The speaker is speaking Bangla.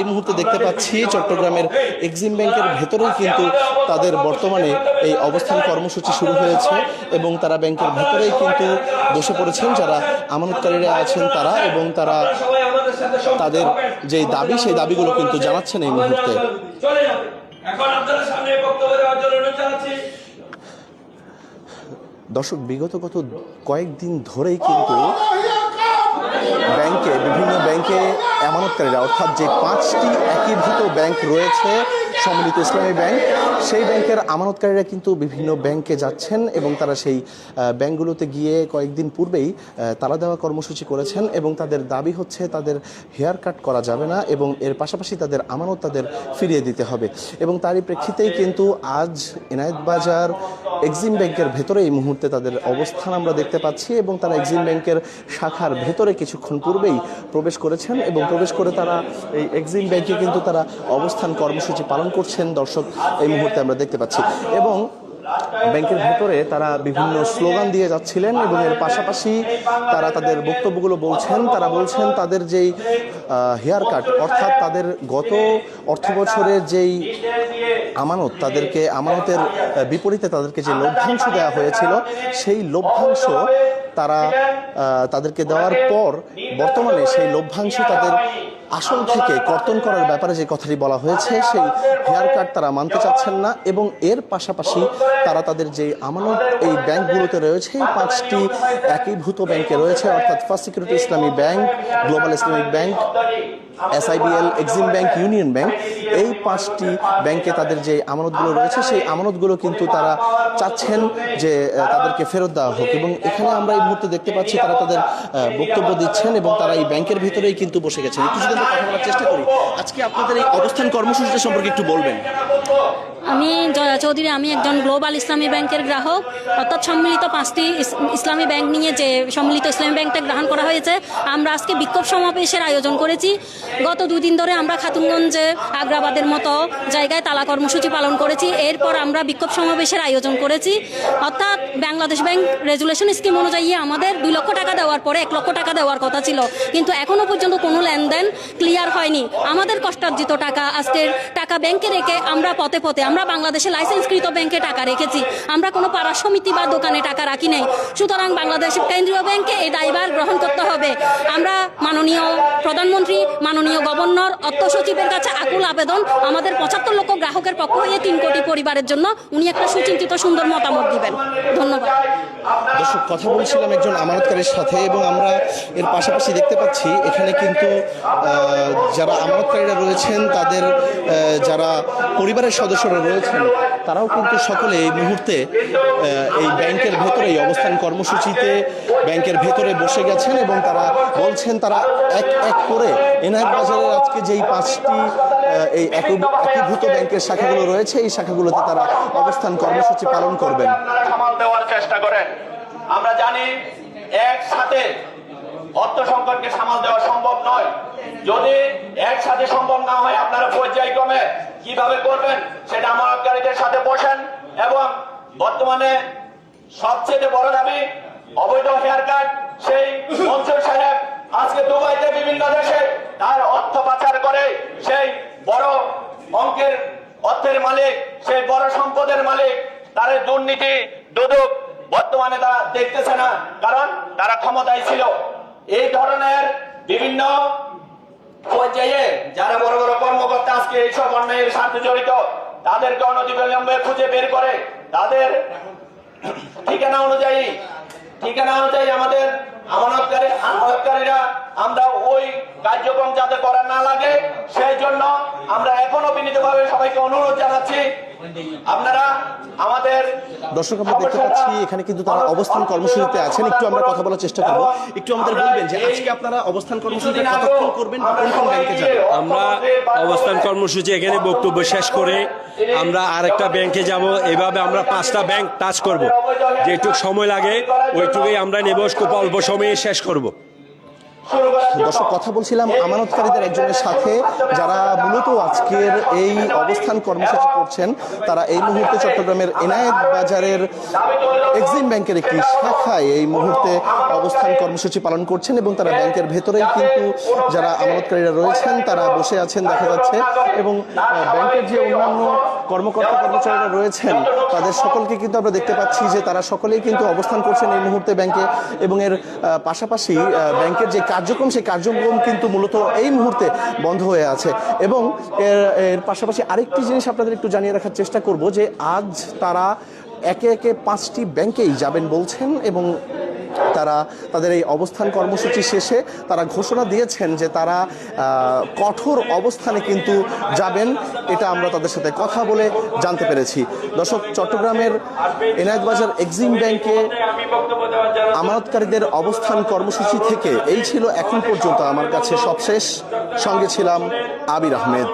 এই মুহূর্তে দেখতে পাচ্ছি চট্টগ্রামের এক্সিম ব্যাংকের ভেতরেই কিন্তু তাদের বর্তমানে এই অবস্থান কর্মসূচি শুরু হয়েছে এবং তারা ব্যাংকের ভেতরেই কিন্তু বসে পড়েছেন যারা আমানতকারীরা আছেন তারা, এবং তারা তাদের যে দাবি সেই দাবিগুলো কিন্তু জানাচ্ছেন এই মুহূর্তে। দর্শক, বিগত কয়েকদিন ধরেই কিন্তু বিভিন্ন ব্যাংকে আমানতকারীরা, অর্থাৎ যে 5টি একীভূত ব্যাংক রয়েছে সম্মিলিত ইসলামী ব্যাংক, সেই ব্যাংকের আমানতকারীরা কিন্তু বিভিন্ন ব্যাংকে যাচ্ছেন এবং তারা সেই ব্যাংকগুলোতে গিয়ে কয়েকদিন পূর্বেই তালা দেওয়া কর্মসূচি করেছেন এবং তাদের দাবি হচ্ছে তাদের হেয়ার কাট করা যাবে না এবং এর পাশাপাশি তাদের আমানত তাদের ফিরিয়ে দিতে হবে। এবং তারই প্রেক্ষিতেই কিন্তু আজ এনায়েত বাজার এক্সিম ব্যাংকের ভেতরে এই মুহূর্তে তাদের অবস্থান আমরা দেখতে পাচ্ছি এবং তারা এক্সিম ব্যাংকের শাখার ভেতরে কিছুক্ষণ পূর্বেই প্রবেশ করেছেন এবং প্রবেশ করে তারা এই এক্সিম ব্যাংকে কিন্তু তারা অবস্থান কর্মসূচি পালন করছেন। দর্শক, এই মুহূর্তে আমরা দেখতে পাচ্ছি এবং ব্যাংকের ভেতরে তারা বিভিন্ন স্লোগান দিয়ে যাচ্ছিলেন এবং এর পাশাপাশি তারা তাদের বক্তব্যগুলো বলছেন। তারা বলছেন তাদের যেই হেয়ার কাট, অর্থাৎ তাদের গত অর্থ বছরের যেই আমানত, তাদেরকে আমানতের বিপরীতে তাদেরকে যে লভ্যাংশ দেওয়া হয়েছিল সেই লভ্যাংশ তাদেরকে দেওয়ার পর বর্তমানে সেই লভ্যাংশ তাদের আসল থেকে কর্তন করার ব্যাপারে যে কথাটি বলা হয়েছে সেই হেয়ার কাট তারা মানতে চাচ্ছেন না এবং এর পাশাপাশি তারা তাদের যে আমানত এই ব্যাংকগুলোতে রয়েছে, এই 5টি একীভূত ব্যাংকে রয়েছে, অর্থাৎ ফার্স্ট সিকিউরিটি ইসলামী bank, global Islamic bank, SIBL, Exim bank, union bank, এই 5টি ব্যাংকে তাদের যে আমানতগুলো রয়েছে সেই আমানতগুলো কিন্তু তারা চাচ্ছেন যে তাদেরকে ফেরত দেওয়া হোক। এবং এখানে আমরা এই মুহূর্তে দেখতে পাচ্ছি তারা তাদের বক্তব্য দিচ্ছেন এবং তারা এই ব্যাংকের ভিতরেই কিন্তু বসে গেছেন। একটু যদি আমরা কথা বলার চেষ্টা করি, আজকে আপনাদের এই অবস্থান কর্মসূচিটা সম্পর্কে একটু বলবেন। আমি জয়া চৌধুরী, আমি একজন গ্লোবাল ইসলামী ব্যাংকের গ্রাহক, অর্থাৎ সম্মিলিত 5টি ইসলামী ব্যাংক নিয়ে যে সম্মিলিত ইসলামী ব্যাংকটা গ্রহণ করা হয়েছে। আমরা আজকে বিক্ষোভ সমাবেশের আয়োজন করেছি। গত 2 দিন ধরে আমরা খাতুনগঞ্জে, আগ্রাবাদের মতো জায়গায় তালা কর্মসূচি পালন করেছি। এরপর আমরা বিক্ষোভ সমাবেশের আয়োজন করেছি। অর্থাৎ বাংলাদেশ ব্যাংক রেজুলেশন স্কিম অনুযায়ী আমাদের 2 লক্ষ টাকা দেওয়ার পরে 1 লক্ষ টাকা দেওয়ার কথা ছিল, কিন্তু এখনো পর্যন্ত কোনো লেনদেন ক্লিয়ার হয়নি। আমাদের কষ্টার্জিত টাকা, আজকের টাকা ব্যাংকে রেখে আমরা পথে আমরা বাংলাদেশে লাইসেন্সকৃত ব্যাংকে টাকা রেখেছি, আমরা কোনো পাড়া সমিতি বা দোকানে টাকা রাখি নাই। সুতরাং বাংলাদেশ কেন্দ্রীয় ব্যাংকে এই দায়ভার গ্রহণ করতে হবে। আমরা মাননীয় প্রধানমন্ত্রী, মাননীয় গভর্নর, অর্থ সচিবের কাছে আকুল আবেদন, আমাদের 75 লক্ষ গ্রাহকের পক্ষ হয়ে 3 কোটি পরিবারের জন্য উনি একটা সুচিন্তিত সুন্দর মতামত দিবেন। ধন্যবাদ। দর্শক, কথা বলছিলাম একজন আমানতকারীর সাথে এবং আমরা এর পাশাপাশি দেখতে পাচ্ছি এখানে কিন্তু যারা আমানতকারীরা রয়েছেন তাদের যারা পরিবারের সদস্যরা রয়েছেন তারাও কিন্তু সকলে এই মুহূর্তে এই ব্যাংকের ভেতরে এই অবস্থান কর্মসূচিতে ব্যাংকের ভেতরে বসে গেছেন এবং তারা বলছেন তারা এক এক করে এনায়েত বাজারের আজকে যেই 5টি এই একীভূত ব্যাংকের শাখাগুলো রয়েছে এই শাখাগুলোতে তারা অবস্থান কর্মসূচি পালন করবেন। দেওয়ার চেষ্টা করেন। আমরা জানি একসাথে অর্থ সংকটকে সামাল দেওয়া সম্ভব নয়। যদি একসাথে সম্ভব না হয় আপনারা পর্যায়ক্রমে কিভাবে করবেন সেটা আমানতকারীদের সাথে বসেন। এবং বর্তমানে সবচেয়ে বড় দাবি অবৈধ হেয়ার কাট, সেই মনসুর সাহেব আজকে দুবাইতে বিভিন্ন দেশে তার অর্থ পাচার করে সেই বড় অঙ্কের অর্থের মালিক, সেই বড় সম্পদের মালিক, তার দুর্নীতি দুদক বর্তমানে তারা দেখতেছে না, কারণ তারা ক্ষমতায় ছিল। এই ধরনের বিভিন্ন পর্যায়ে যারা বড় বড় কর্মকর্তা আজকে এইসব অন্যায়ের সাথে জড়িত তাদেরকে অনতিবিলম্বে খুঁজে বের করে তাদের ঠিকানা অনুযায়ী আমাদের আমানতকারীরা আমরা ওই কার্যক্রম যাতে করা না লাগে সেই জন্য আমরা এখনো বিনীতভাবে সবাইকে অনুরোধ জানাচ্ছি, আপনারা আমাদের। দর্শক, আমরা দেখতে পাচ্ছি এখানে কিন্তু তারা অবস্থান কর্মসূচিতে আছেন। একটু আমরা কথা বলার চেষ্টা করব। একটু আমাদের বলবেন যে আজকে আপনারা অবস্থান কর্মসূচিতে কতক্ষণ করবেন বা কোন কোন ব্যাংকে যাবেন? আমরা অবস্থান কর্মসূচি এখানে বক্তব্য শেষ করে আমরা আরেকটা ব্যাংকে যাব। এভাবে আমরা 5টা ব্যাংক টাচ করব। যেটুকু সময় লাগে ওইটুকুই আমরা নেব, খুব অল্প সময়ে শেষ করব। শুরু করার জন্য দর্শক, কথা বলছিলাম আমানতকারীদের একজনের সাথে, যারা মূলত আজকের এই অবস্থান কর্মসূচি করছেন। তারা এই মুহূর্তে চট্টগ্রামের এনায়েত বাজারের এক্সিম ব্যাংকের একটি শাখায় এই মুহূর্তে অবস্থান কর্মসূচি পালন করছেন এবং তারা ব্যাংকের ভেতরেই কিন্তু যারা আমানতকারীরা রয়েছেন তারা বসে আছেন দেখা যাচ্ছে। এবং ব্যাংকের যে অন্যান্য কর্মকর্তা কর্মচারীরা রয়েছেন তাদের সকলকে কিন্তু আমরা দেখতে পাচ্ছি যে তারা সকলেই কিন্তু অবস্থান করছেন এই মুহূর্তে ব্যাংকে। এবং এর পাশাপাশি ব্যাংকের যে কার্যক্রম, সেই কার্যক্রম কিন্তু মূলত এই মুহূর্তে বন্ধ হয়ে আছে। এবং এর পাশাপাশি আরেকটি জিনিস আপনাদের একটু জানিয়ে রাখার চেষ্টা করব যে আজ তারা একে একে 5টি ব্যাংকেই যাবেন বলছেন এবং তারা তাদের এই অবস্থান কর্মসূচি শেষে তারা ঘোষণা দিয়েছেন যে তারা কঠোর অবস্থানে কিন্তু যাবেন। এটা আমরা তাদের সাথে কথা বলে জানতে পেরেছি। দর্শক, চট্টগ্রামের এনায়েত বাজার এক্সিম ব্যাংকে আমানতকারীদের অবস্থান কর্মসূচি থেকে এই ছিল এখন পর্যন্ত আমার কাছে সবশেষ। সঙ্গে ছিলাম আবির আহমেদ।